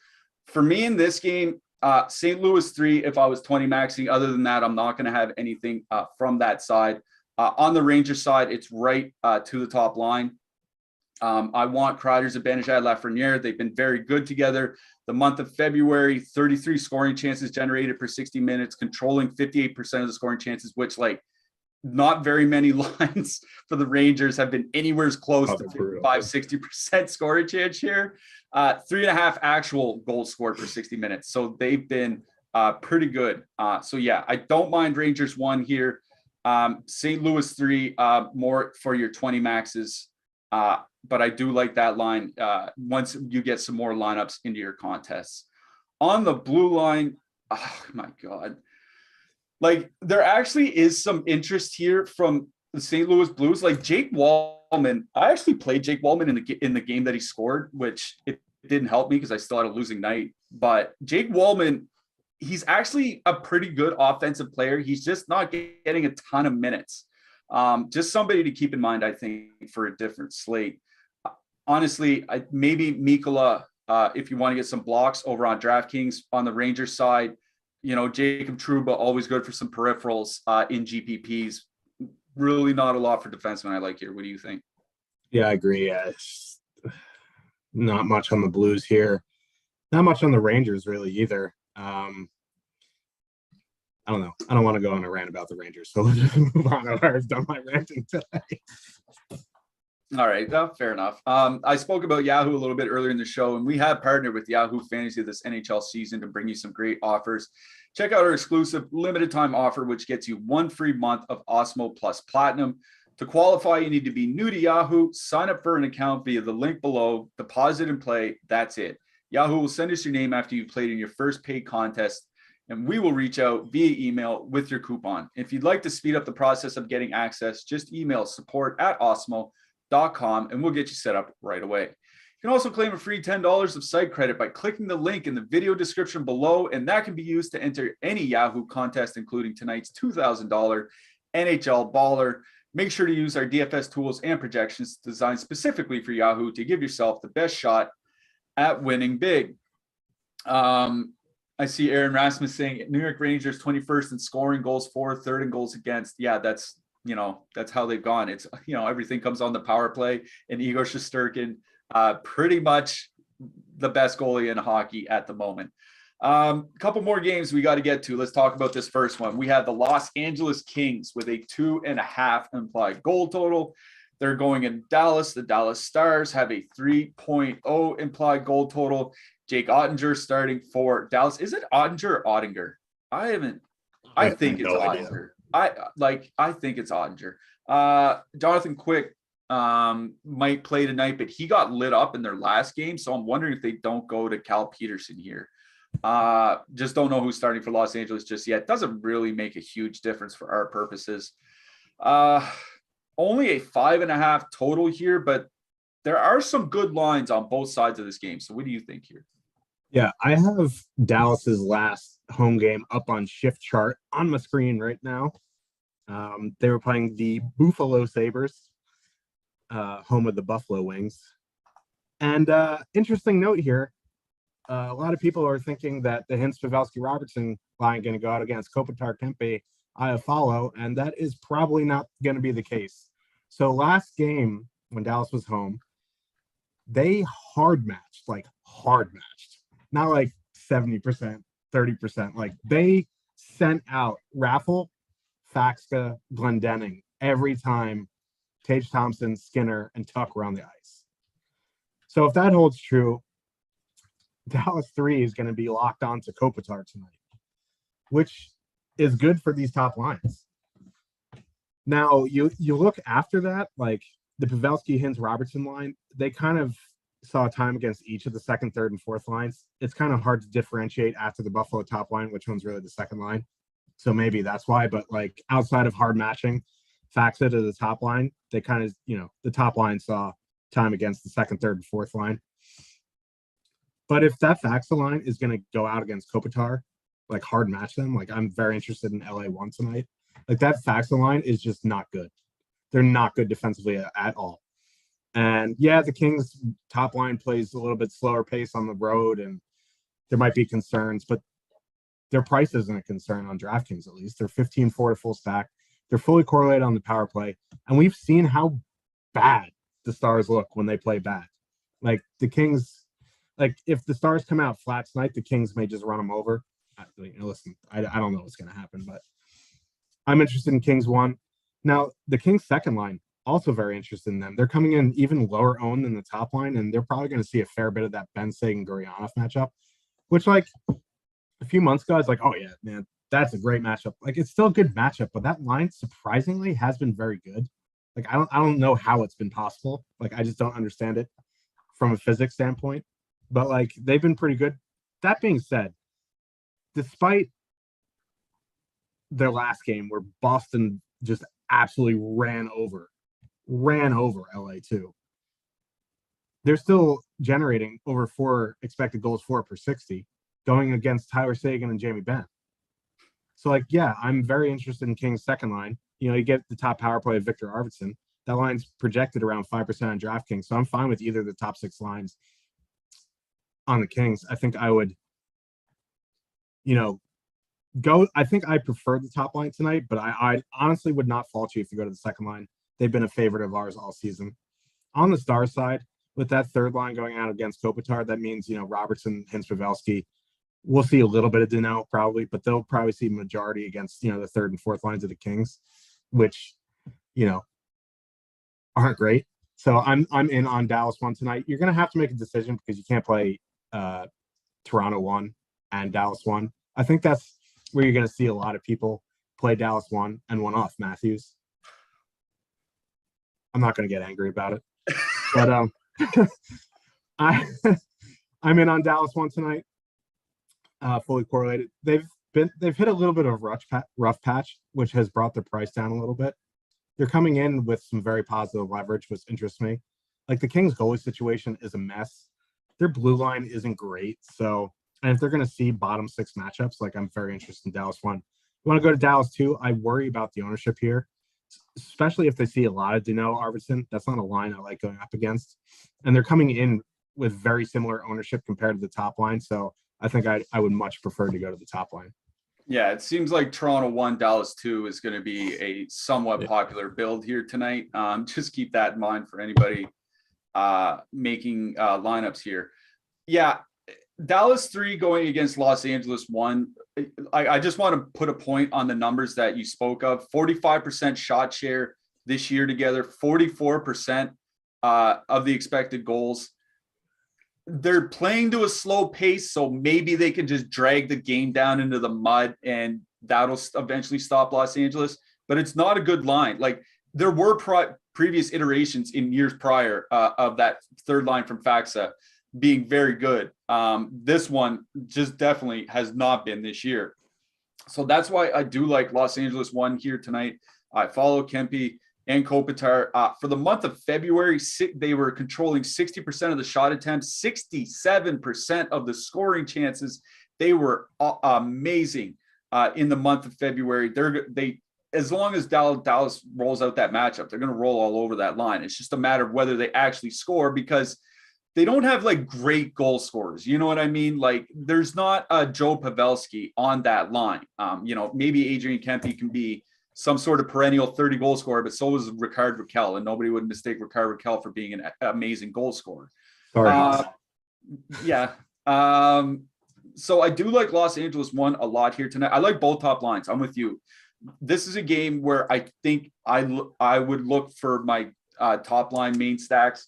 for me in this game, St. Louis 3, if I was 20 maxing. Other than that, I'm not going to have anything from that side. On the Rangers side, it's right to the top line. I want Kreider's advantage at Lafreniere. They've been very good together. The month of February, 33 scoring chances generated per 60 minutes, controlling 58% of the scoring chances, which not very many lines for the Rangers have been anywhere close to 55-60% scoring chance here. 3.5 actual goals scored per 60 minutes. So they've been pretty good. So yeah, I don't mind Rangers 1 here. St. Louis 3, more for your 20 maxes. But I do like that line once you get some more lineups into your contests. On the blue line, oh my God. There actually is some interest here from the St. Louis Blues. Jake Wallman, I actually played Jake Wallman in the game that he scored, which it didn't help me because I still had a losing night. But Jake Wallman, he's actually a pretty good offensive player. He's just not getting a ton of minutes. Just somebody to keep in mind, I think, for a different slate. Honestly, maybe Mikkola, if you want to get some blocks over on DraftKings. On the Rangers side, Jacob Trouba, always good for some peripherals in GPPs. Really not a lot for defensemen I like here. What do you think? Yeah, I agree. Not much on the Blues here. Not much on the Rangers really either. I don't know. I don't want to go on a rant about the Rangers, so let's just move on. I've done my ranting today. All right, fair enough. I spoke about Yahoo a little bit earlier in the show, and we have partnered with Yahoo Fantasy this NHL season to bring you some great offers. Check out our exclusive limited time offer, which gets you 1 free month of Awesemo Plus Platinum. To qualify, you need to be new to Yahoo, sign up for an account via the link below, deposit and play. That's it. Yahoo will send us your name after you played in your first paid contest, and we will reach out via email with your coupon. If you'd like to speed up the process of getting access, just email support@awesemo.com and we'll get you set up right away. You can also claim a free $10 of site credit by clicking the link in the video description below, and that can be used to enter any Yahoo contest, including tonight's $2,000 NHL Baller. Make sure to use our DFS tools and projections designed specifically for Yahoo to give yourself the best shot at winning big. I see Aaron Rasmus saying New York Rangers 21st in scoring, goals for, 3rd in goals against. Yeah, that's how they've gone. It's, everything comes on the power play, and Igor Shesterkin, pretty much the best goalie in hockey at the moment. A couple more games we got to get to. Let's talk about this first one. We have the Los Angeles Kings with a 2.5 implied goal total. They're going in Dallas. The Dallas Stars have a 3.0 implied goal total. Jake Ottinger starting for Dallas. Is it Ottinger or Ottinger? I think it's Ottinger. I think it's Ottinger. Jonathan Quick might play tonight, but he got lit up in their last game, so I'm wondering if they don't go to Cal Peterson here. Just don't know who's starting for Los Angeles just yet. Doesn't really make a huge difference for our purposes. Only a 5.5 total here, but there are some good lines on both sides of this game. So what do you think here? Yeah, I have Dallas's last home game up on shift chart on my screen right now. They were playing the Buffalo Sabres, home of the Buffalo Wings. And interesting note here, a lot of people are thinking that the Hintz Pavelski Robertson line going to go out against Kopitar Kempe Iafallo, and that is probably not going to be the case. So last game when Dallas was home, they hard matched, not like 70%, 30%. Like they sent out Raffle, Faxka, Glendening every time Tage Thompson, Skinner, and Tuck were on the ice. So if that holds true, Dallas 3 is going to be locked on to Kopitar tonight, which is good for these top lines. Now, you look after that, like the Pavelski, Hintz, Robertson line, they kind of saw time against each of the second, third, and fourth lines. It's kind of hard to differentiate after the Buffalo top line, which one's really the second line. So maybe that's why. But like outside of hard matching, Faxa to the top line, they kind of, the top line saw time against the second, third, and fourth line. But if that Faxa line is going to go out against Kopitar, like hard match them, like I'm very interested in LA1 tonight. Like that Faxa line is just not good. They're not good defensively at all. And yeah, the Kings top line plays a little bit slower pace on the road, and there might be concerns, but their price isn't a concern on DraftKings, at least. They're 15-4 to full stack. They're fully correlated on the power play. And we've seen how bad the Stars look when they play bad. Like the Kings, like if the Stars come out flat tonight, the Kings may just run them over. Listen, I don't know what's going to happen, but I'm interested in Kings 1. Now, the Kings second line, also very interested in them. They're coming in even lower owned than the top line, and they're probably going to see a fair bit of that Ben Sagan-Gurianov matchup, which like a few months ago, I was like, oh yeah, man, that's a great matchup. Like it's still a good matchup, but that line surprisingly has been very good. Like I don't know how it's been possible. Like I just don't understand it from a physics standpoint, but like they've been pretty good. That being said, despite their last game where Boston just absolutely ran over LA too, they're still generating over 4 expected goals for per 60 going against Tyler Seguin and Jamie Benn. So like, yeah, I'm very interested in King's second line. You know, you get the top power play of Victor Arvidsson. That line's projected around 5% on DraftKings. So I'm fine with either of the top 6 lines on the Kings. I think I would, I think I prefer the top line tonight, but I honestly would not fault you if you go to the second line. They've been a favorite of ours all season. On the Star side, with that third line going out against Kopitar, that means, Robertson, Hintz-Pavelski, we'll see a little bit of Danault probably, but they'll probably see majority against, the third and fourth lines of the Kings, which, aren't great. So I'm in on Dallas 1 tonight. You're going to have to make a decision because you can't play Toronto 1 and Dallas 1. I think that's where you're going to see a lot of people play Dallas 1 and 1 off Matthews. I'm not going to get angry about it, but I'm in on Dallas 1 tonight. Fully correlated. They've hit a little bit of rough patch, which has brought their price down a little bit. They're coming in with some very positive leverage, which interests me. Like the Kings goalie situation is a mess. Their blue line isn't great. So, and if they're going to see bottom 6 matchups, like I'm very interested in Dallas 1. You want to go to Dallas 2? I worry about the ownership here, especially if they see a lot of Danault Arvidsson. That's not a line I like going up against. And they're coming in with very similar ownership compared to the top line. So I think I would much prefer to go to the top line. Yeah, it seems like Toronto 1, Dallas 2 is going to be a somewhat popular build here tonight. Just keep that in mind for anybody making lineups here. Yeah, Dallas 3 going against Los Angeles 1. I just want to put a point on the numbers that you spoke of. 45% shot share this year together, 44% of the expected goals. They're playing to a slow pace, so maybe they can just drag the game down into the mud and that'll eventually stop Los Angeles. But it's not a good line. Like there were previous iterations in years prior of that third line from Faxa being very good. This one just definitely has not been this year. So that's why I do like Los Angeles 1 here tonight. I follow Kempe and Kopitar. For the month of February, they were controlling 60% of the shot attempts, 67% of the scoring chances. They were amazing in the month of February. They as long as Dallas rolls out that matchup, they're going to roll all over that line. It's just a matter of whether they actually score because they don't have like great goal scorers. You know what I mean? Like there's not a Joe Pavelski on that line. Maybe Adrian Kempe can be some sort of perennial 30 goal scorer, but so was Rickard Rakell, and nobody would mistake Rickard Rakell for being an amazing goal scorer. Sorry. So I do like Los Angeles 1 a lot here tonight. I like both top lines. I'm with you. This is a game where I think I would look for my top line main stacks.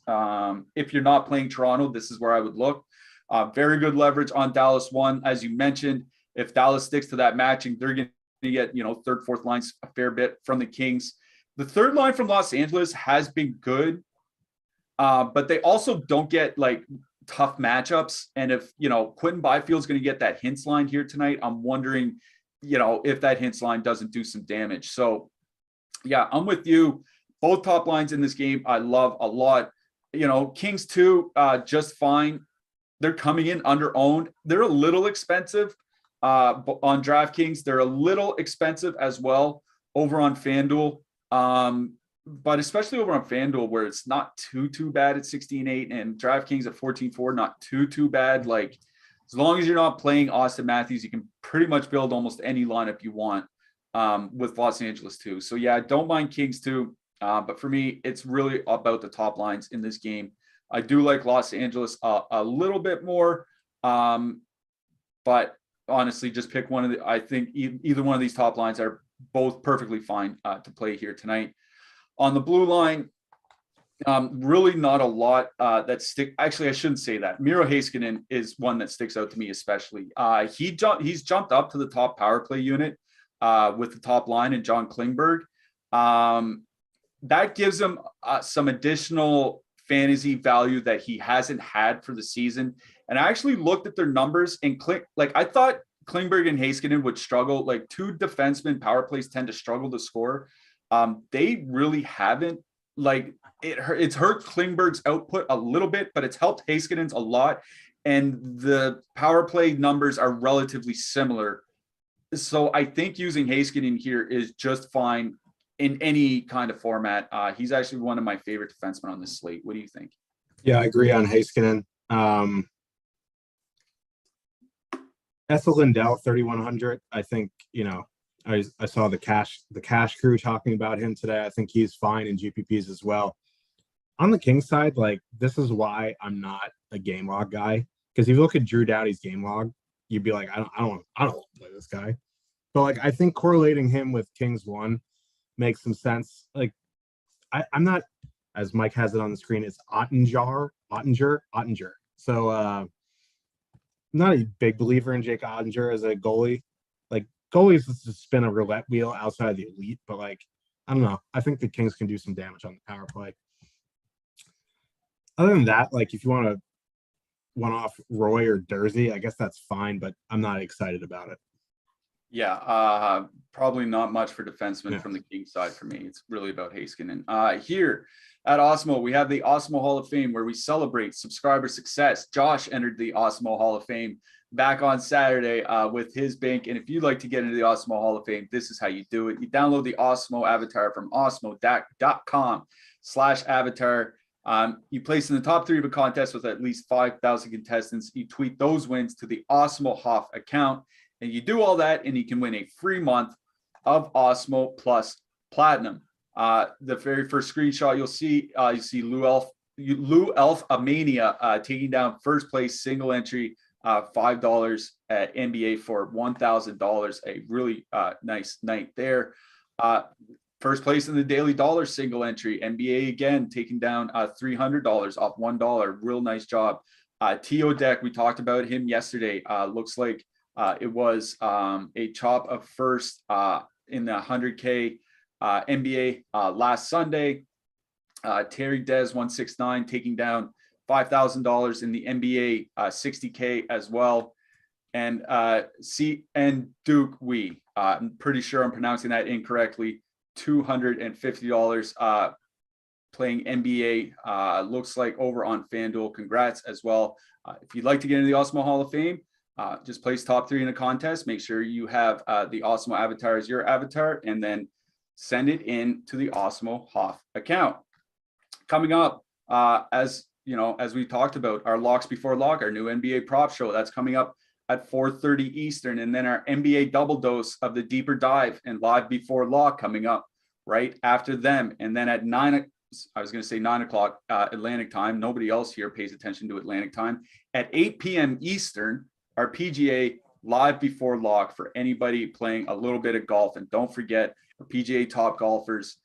If you're not playing Toronto, this is where I would look. Very good leverage on Dallas 1. As you mentioned, if Dallas sticks to that matching, they're going to get, third, fourth lines a fair bit from the Kings. The third line from Los Angeles has been good, but they also don't get like tough matchups. And if, Quentin Byfield's going to get that Hintz line here tonight, I'm wondering, if that Hintz line doesn't do some damage. So yeah, I'm with you. Both top lines in this game, I love a lot. Kings 2, just fine. They're coming in under owned. They're a little expensive on DraftKings. They're a little expensive as well over on FanDuel. But especially over on FanDuel, where it's not too bad at 16.8 and DraftKings at 14.4, not too bad. Like, as long as you're not playing Austin Matthews, you can pretty much build almost any lineup you want with Los Angeles too. So yeah, I don't mind Kings too. But for me, it's really about the top lines in this game. I do like Los Angeles a little bit more. But honestly, just pick one of the, I think either one of these top lines are both perfectly fine to play here tonight. On the blue line, really not a lot that stick. Actually, I shouldn't say that. Miro Heiskanen is one that sticks out to me especially. He's jumped up to the top power play unit with the top line and John Klingberg. That gives him some additional fantasy value that he hasn't had for the season. And I actually looked at their numbers and I thought Klingberg and Heiskanen would struggle. Like, two defensemen power plays tend to struggle to score. They really haven't. Like, it's hurt Klingberg's output a little bit, but it's helped Heiskanen's a lot. And the power play numbers are relatively similar. So I think using Heiskanen here is just fine in any kind of format. He's actually one of my favorite defensemen on this slate. What do you think? Yeah, I agree on Heiskanen. Ethel Lindell, 3,100. I think, I saw the cash crew talking about him today. I think he's fine in GPPs as well. On the Kings side, like, this is why I'm not a game log guy. Because if you look at Drew Doughty's game log, you'd be like, I don't want to play this guy. But like, I think correlating him with Kings 1 makes some sense. Like, I'm not, as Mike has it on the screen, it's Ottinger. So I'm not a big believer in Jake Ottinger as a goalie. Like, goalies just spin a roulette wheel outside of the elite, but like, I don't know. I think the Kings can do some damage on the power play. Other than that, like, if you want to one-off Roy or Dursey, I guess that's fine, but I'm not excited about it. Yeah, probably not much for defensemen from the Kings side for me. It's really about Heiskanen. Here at Awesemo, we have the Awesemo Hall of Fame, where we celebrate subscriber success. Josh entered the Awesemo Hall of Fame back on Saturday with his bank. And if you'd like to get into the Awesemo Hall of Fame, this is how you do it. You download the Awesemo avatar from awesemo.com/avatar. You place in the top 3 of a contest with at least 5,000 contestants. You tweet those wins to the Awesemo Hoff account, and you do all that, and you can win a free month of Awesemo Plus Platinum. The very first screenshot you'll see, you see Lou Elf Amania taking down first place single entry, $5 at NBA for $1,000. A really nice night there. First place in the Daily Dollar single entry, NBA again taking down $300 off $1. Real nice job. T.O. Deck, we talked about him yesterday. Looks like it was a chop of first in the 100K NBA last Sunday. Terry Dez 169 taking down $5,000 in the NBA 60K as well. And Duke Wee, I'm pretty sure I'm pronouncing that incorrectly, $250 playing NBA, looks like over on FanDuel. Congrats as well. If you'd like to get into the Awesemo Hall of Fame, just place top 3 in a contest. Make sure you have the Awesemo avatar as your avatar, and then send it in to the Awesemo Hoff account. Coming up, as we talked about, our Locks Before Lock, our new NBA prop show, that's coming up at 4:30 Eastern, and then our NBA double dose of the Deeper Dive and Live Before Lock coming up right after them. And then at 9 o'clock Atlantic time. Nobody else here pays attention to Atlantic time. At 8 p.m. Eastern, our PGA Live Before Lock for anybody playing a little bit of golf. And don't forget, our PGA Top Golfers,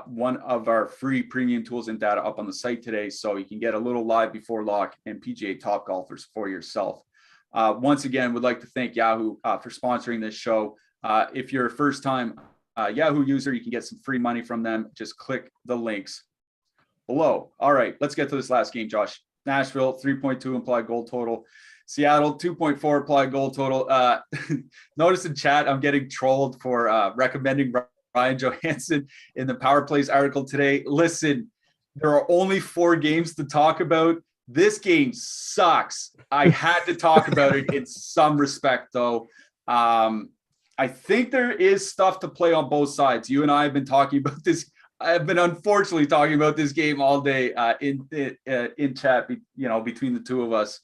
one of our free premium tools and data up on the site today, so you can get a little Live Before Lock and PGA Top Golfers for yourself. Once again, would like to thank Yahoo for sponsoring this show. If you're a first-time Yahoo user, you can get some free money from them. Just click the links below. All right, let's get to this last game, Josh. Nashville, 3.2 implied goal total. Seattle, 2.4 implied goal total. Notice in chat, I'm getting trolled for recommending Ryan Johansson in the Power Plays article today. Listen, There are only 4 games to talk about. This game sucks. I had to talk about it in some respect, though. I think there is stuff to play on both sides. You and I have been talking about this. I've been unfortunately talking about this game all day in chat, between the two of us.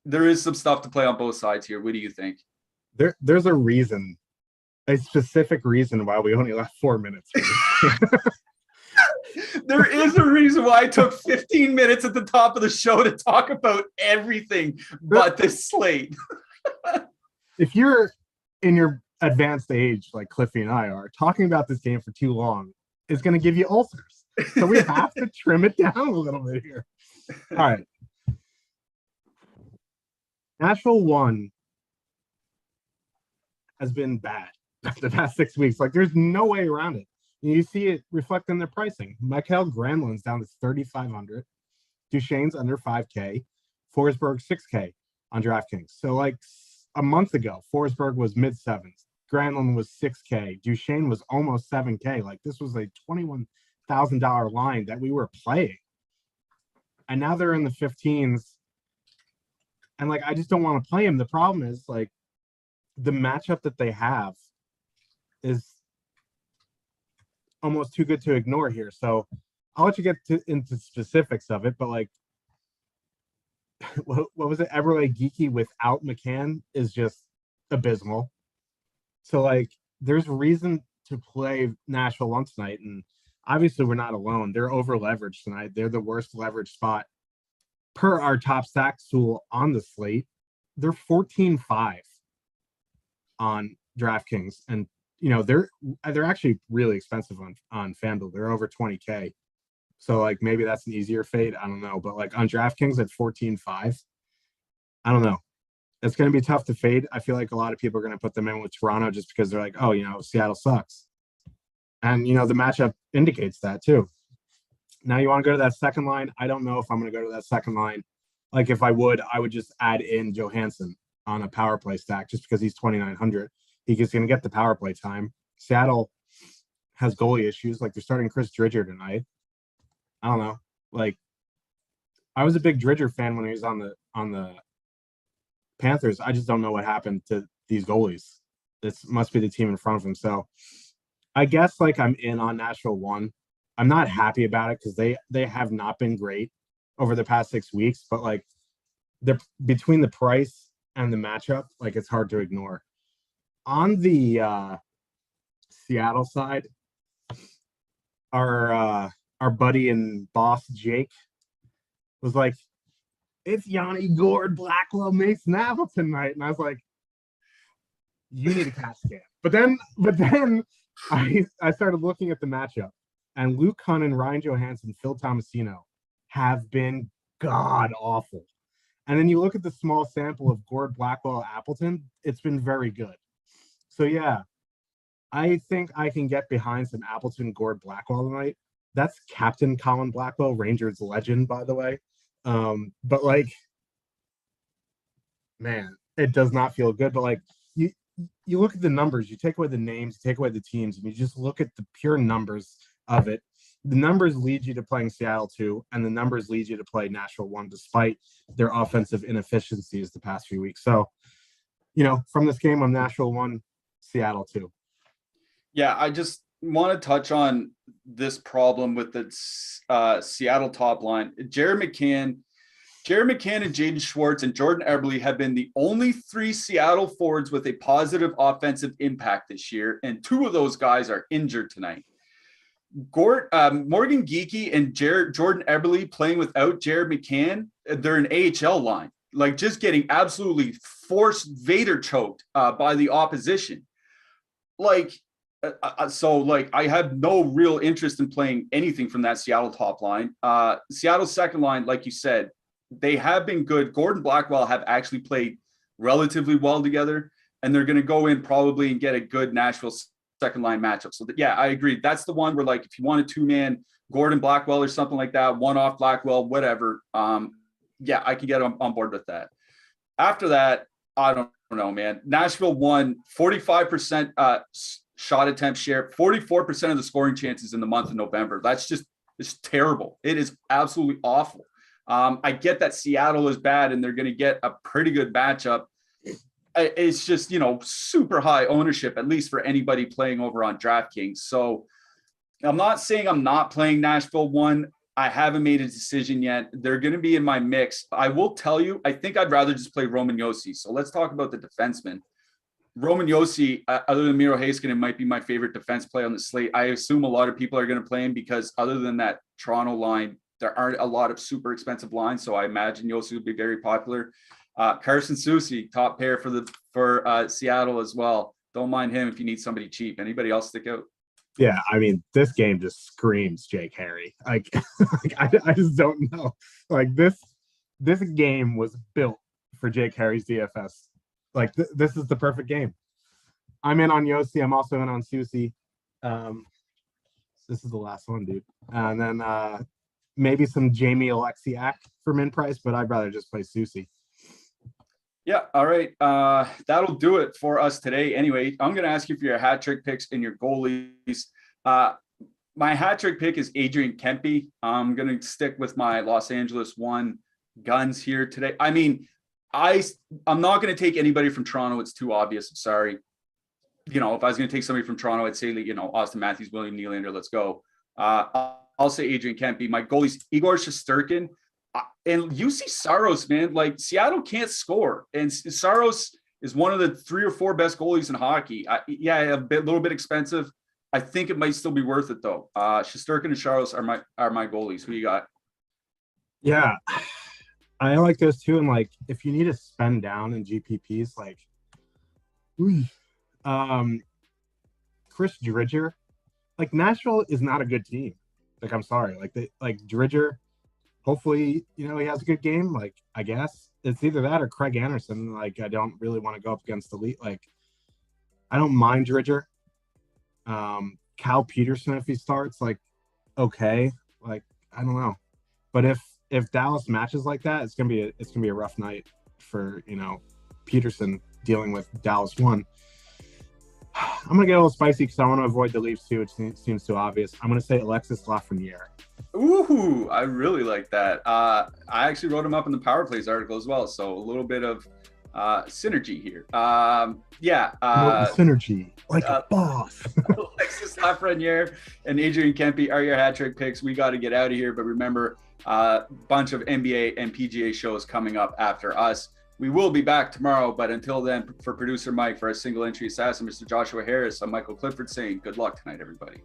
There is some stuff to play on both sides here. What do you think? There's a specific reason why we only left 4 minutes. There is a reason why I took 15 minutes at the top of the show to talk about everything but this slate. If you're in your advanced age, like Cliffy and I are, talking about this game for too long is going to give you ulcers. So we have to trim it down a little bit here. All right. Nashville 1 has been bad the past 6 weeks. Like, there's no way around it. You see it reflect in their pricing. Mikael Granlund's down to 3,500. Duchesne's under 5K. Forsberg 6K on DraftKings. So, like, a month ago, Forsberg was mid-sevens. Granlund was 6K. Duchesne was almost 7K. Like, this was a $21,000 line that we were playing. And now they're in the 15s. And, like, I just don't want to play him. The problem is, like, the matchup that they have is almost too good to ignore here. So I'll let you get into specifics of it, but, like, what was it? Eberle Geeky without McCann is just abysmal. So, like, there's reason to play Nashville 1 tonight, and obviously we're not alone. They're over leveraged tonight. They're the worst leverage spot per our top stacks tool on the slate. They're 14-5 on DraftKings, and they're actually really expensive on FanDuel. They're over 20K. So, like, maybe that's an easier fade. I don't know. But, like, on DraftKings at 14-5, I don't know. It's going to be tough to fade. I feel like a lot of people are going to put them in with Toronto just because they're like, oh, Seattle sucks. And, the matchup indicates that too. Now you want to go to that second line. I don't know if I'm going to go to that second line. Like, if I would just add in Johansson on a power play stack just because he's 2,900. He's going to get the power play time. Seattle has goalie issues. Like, they're starting Chris Dridger tonight. I don't know. Like, I was a big Dridger fan when he was on the Panthers. I just don't know what happened to these goalies. This must be the team in front of him. So I guess, like, I'm in on Nashville 1. I'm not happy about it because they have not been great over the past 6 weeks, but, like, they're between the price and the matchup, like, it's hard to ignore. On the Seattle side, our buddy and boss Jake was like, it's Yanni Gord, Blackwell, Mason Appleton tonight. And I was like, you need a CAT scan. But then I started looking at the matchup, and Luke Cunnin, Ryan Johansson, Phil Tomasino have been god awful. And then you look at the small sample of Gord, Blackwell, Appleton, it's been very good. So, yeah, I think I can get behind some Appleton, Gord, Blackwell tonight. That's Captain Colin Blackwell, Rangers legend, by the way. But, like, man, it does not feel good. But, like, you look at the numbers, you take away the names, you take away the teams, and you just look at the pure numbers of it. The numbers lead you to playing Seattle 2, and the numbers lead you to play Nashville 1, despite their offensive inefficiencies the past few weeks. So, from this game, I'm Nashville 1, Seattle 2. Yeah, I just want to touch on this problem with the Seattle top line. Jared McCann and Jaden Schwartz and Jordan Eberle have been the only 3 Seattle forwards with a positive offensive impact this year, and 2 of those guys are injured tonight. Morgan Geeky and Jordan Eberle playing without Jared McCann, they're an AHL line, like, just getting absolutely forced Vader choked by the opposition. Like, so, like, I have no real interest in playing anything from that Seattle top line. Seattle's second line, like you said, they have been good. Gordon, Blackwell have actually played relatively well together, and they're going to go in probably and get a good Nashville second line matchup. So, yeah, I agree. That's the one where, like, if you want a 2-man Gordon, Blackwell or something like that, one off Blackwell, whatever, yeah, I can get on board with that. After that, I don't know, man. Nashville won 45% shot attempt share, 44% of the scoring chances in the month of November. That's just is terrible. It is absolutely awful. I get that Seattle is bad and they're going to get a pretty good matchup. It's just, super high ownership, at least for anybody playing over on DraftKings. So I'm not saying I'm not playing Nashville 1. I haven't made a decision yet. They're going to be in my mix. I will tell you, I think I'd rather just play Roman Josi. So let's talk about the defenseman. Roman Josi, other than Miro Heiskanen, might be my favorite defense play on the slate. I assume a lot of people are going to play him because other than that Toronto line, there aren't a lot of super expensive lines. So I imagine Josi will be very popular. Carson Soucy, top pair for Seattle as well. Don't mind him if you need somebody cheap. Anybody else stick out? Yeah, I mean, this game just screams Jake Harry. I just don't know. Like this game was built for Jake Harry's DFS. Like this is the perfect game. I'm in on Josi. I'm also in on Soucy. This is the last one, dude. And then maybe some Jamie Alexiak for min price, but I'd rather just play Soucy. Yeah. All right. That'll do it for us today. Anyway, I'm going to ask you for your hat trick picks and your goalies. My hat trick pick is Adrian Kempe. I'm going to stick with my Los Angeles 1 guns here today. I mean, I'm not going to take anybody from Toronto. It's too obvious. I'm sorry. If I was going to take somebody from Toronto, I'd say, Austin Matthews, William Nylander, let's go. I'll say Adrian Kempe. My goalies, Igor Shesterkin. And UC Saros, man, like Seattle can't score. And Saros is one of the 3 or 4 best goalies in hockey. A little bit expensive. I think it might still be worth it though. Shesterkin and Saros are my goalies. Who you got? Yeah, I like those two. And like, if you need to spend down in GPPs, like, Chris Dridger, like Nashville is not a good team. Like, I'm sorry. Like Dridger, hopefully, he has a good game. Like, I guess it's either that or Craig Anderson. Like, I don't really want to go up against elite. Like, I don't mind Dridger. Cal Peterson, if he starts, like, okay. Like, I don't know. But if Dallas matches like that, it's gonna be a rough night for Peterson dealing with Dallas 1. I'm gonna get a little spicy because I want to avoid the Leafs too, which seems too obvious. I'm gonna say Alexis Lafreniere. Ooh, I really like that. I actually wrote him up in the Power Plays article as well, so a little bit of synergy here. Synergy, like a boss. Alexis Lafreniere and Adrian Kempe are your hat trick picks. We got to get out of here, but remember, a bunch of NBA and PGA shows coming up after us. We will be back tomorrow, but until then, for producer Mike, for our single entry assassin, Mr. Joshua Harris, I'm Michael Clifford saying good luck tonight, everybody.